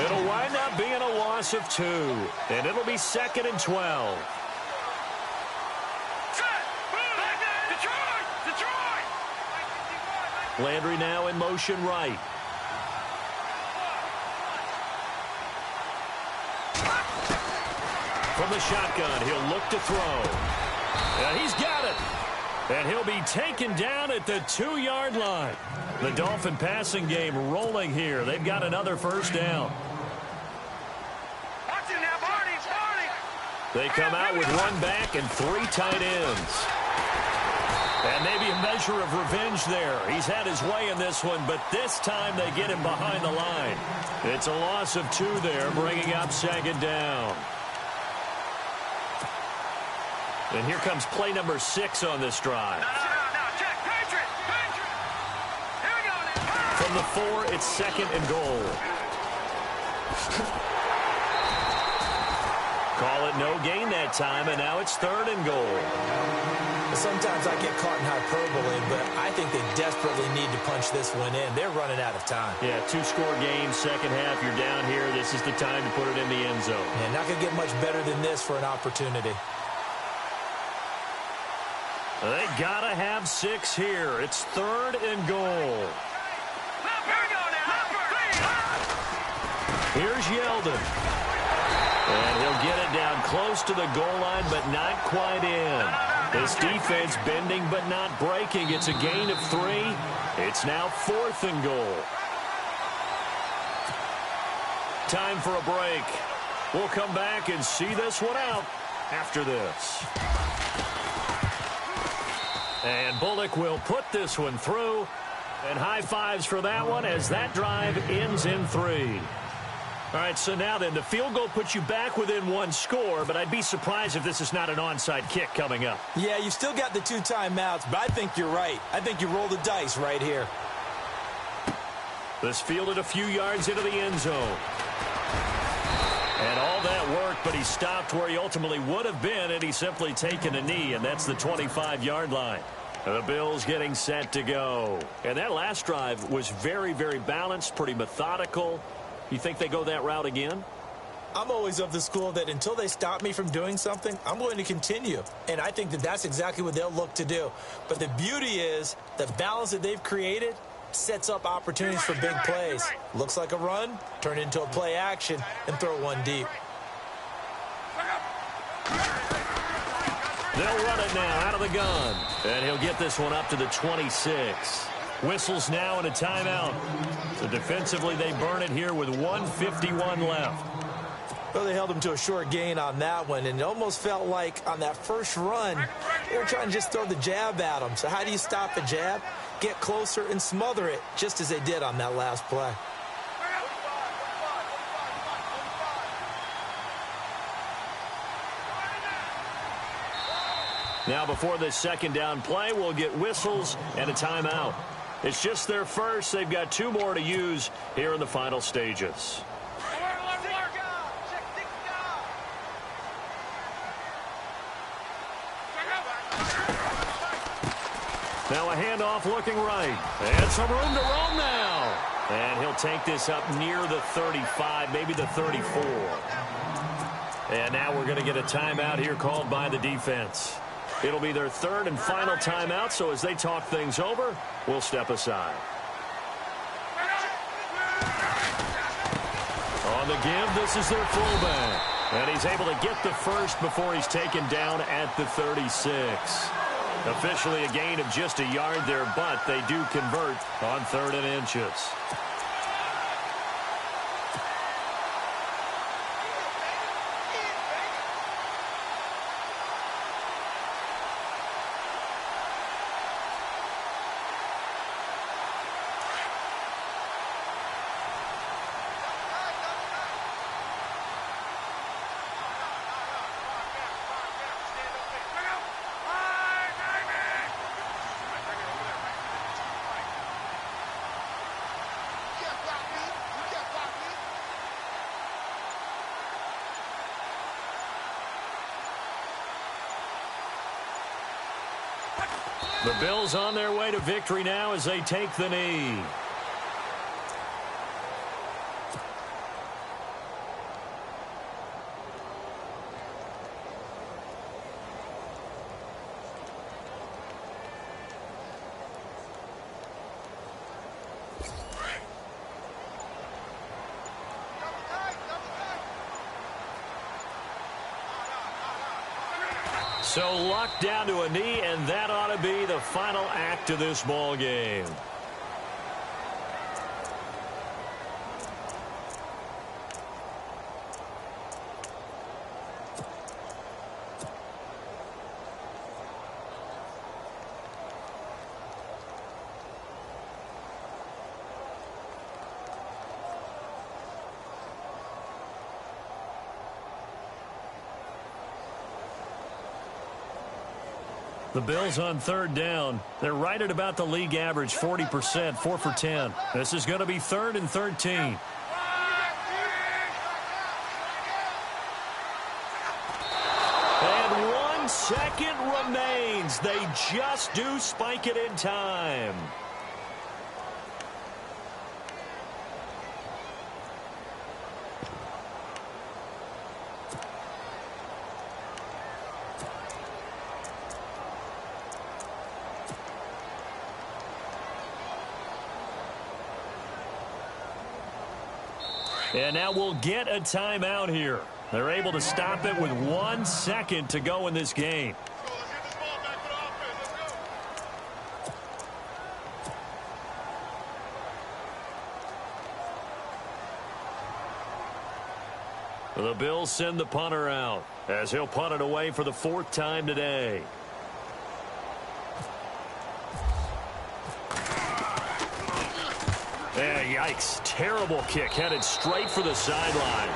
It'll wind up being a loss of 2. And it'll be 2nd and 12. Landry now in motion right. From the shotgun, he'll look to throw. And he's got it. And he'll be taken down at the 2-yard line. The Dolphin passing game rolling here. They've got another first down. Watch it now, Marty. They come out with 1 back and 3 tight ends. And maybe a measure of revenge there. He's had his way in this one, but this time they get him behind the line. It's a loss of 2 there, bringing up 2nd down. And here comes play number 6 on this drive. No, check. Patriot. Here we go. From the 4, it's 2nd and goal. Call it no gain that time, and now it's 3rd and goal. Sometimes I get caught in hyperbole, but I think they desperately need to punch this one in. They're running out of time. Yeah, 2-score game, second half. You're down here. This is the time to put it in the end zone. Yeah, not going to get much better than this for an opportunity. They got to have 6 here. It's 3rd and goal. Here's Yeldon. And he'll get it down close to the goal line, but not quite in. This defense bending but not breaking. It's a gain of 3. It's now 4th and goal. Time for a break. We'll come back and see this one out after this. And Bullock will put this one through. And high fives for that one as that drive ends in 3. All right, so now then, the field goal puts you back within 1 score, but I'd be surprised if this is not an onside kick coming up. Yeah, you still got the 2 timeouts, but I think you're right. I think you roll the dice right here. This fielded a few yards into the end zone. And all that work, but he stopped where he ultimately would have been, and he's simply taken a knee, and that's the 25-yard line. The Bills getting set to go. And that last drive was very, very balanced, pretty methodical. You think they go that route again? I'm always of the school that until they stop me from doing something, I'm going to continue. And I think that that's exactly what they'll look to do. But the beauty is the balance that they've created sets up opportunities for big plays. Looks like a run, turn it into a play action, and throw one deep. They'll run it now out of the gun. And he'll get this one up to the 26. Whistles now and a timeout. So defensively, they burn it here with 1:51 left. Well, they held him to a short gain on that one, and it almost felt like on that first run, they were trying to just throw the jab at him. So how do you stop a jab? Get closer and smother it, just as they did on that last play. Now before this second down play, we'll get whistles and a timeout. It's just their first. They've got 2 more to use here in the final stages. Now a handoff looking right. And some room to roam now. And he'll take this up near the 35, maybe the 34. And now we're going to get a timeout here called by the defense. It'll be their 3rd and final timeout, so as they talk things over, we'll step aside. On the give, this is their fullback. And he's able to get the first before he's taken down at the 36. Officially a gain of just a yard there, but they do convert on 3rd and inches. The Bills on their way to victory now as they take the knee. So locked down to a knee, and that ought to be the final act of this ball game. The Bills on 3rd down. They're right at about the league average, 40%, 4 for 10. This is going to be 3rd and 13. And 1 second remains. They just do spike it in time. And now we'll get a timeout here. They're able to stop it with 1 second to go in this game. The Bills send the punter out as he'll punt it away for the 4th time today. Yeah, yikes. Terrible kick headed straight for the sideline.